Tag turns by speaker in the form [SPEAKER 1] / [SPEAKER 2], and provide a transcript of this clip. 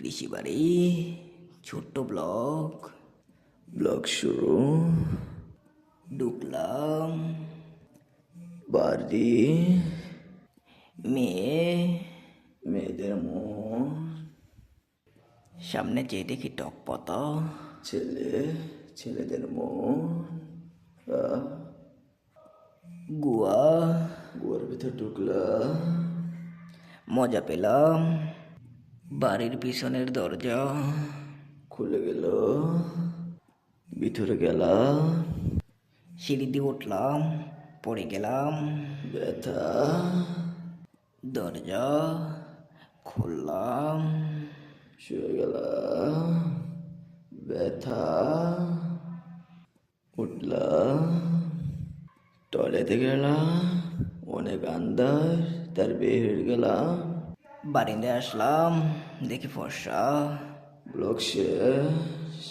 [SPEAKER 1] কৃষি বাড়ি, ছোট্ট ব্লক।
[SPEAKER 2] ব্লগ শুরু।
[SPEAKER 1] ঢুকলাম।
[SPEAKER 2] বাড়ি,
[SPEAKER 1] মেয়ে,
[SPEAKER 2] মেয়েদের মন,
[SPEAKER 1] সামনে চেয়ে দেখি টকপতা।
[SPEAKER 2] ছেলে, ছেলেদের মন।
[SPEAKER 1] গুয়া,
[SPEAKER 2] গুয়ার ভিতর ঢুকলাম।
[SPEAKER 1] মজা পেলাম। বাড়ির পিছনের দরজা
[SPEAKER 2] খুলে গেল, ভিতরে গেলাম।
[SPEAKER 1] সিঁড়ি দিয়ে উঠলাম, পড়ে গেলাম।
[SPEAKER 2] ব্যথা,
[SPEAKER 1] দরজা খুললাম।
[SPEAKER 2] শুয়ে গেলাম। ব্যথা, উঠলাম। টয়লেটে গেলাম, অনেক আন্দাজ, তার বের হয়ে গেলাম।
[SPEAKER 1] বারিন্দায় আসলাম, দেখি ফর্সা।
[SPEAKER 2] ব্লগ শেষ।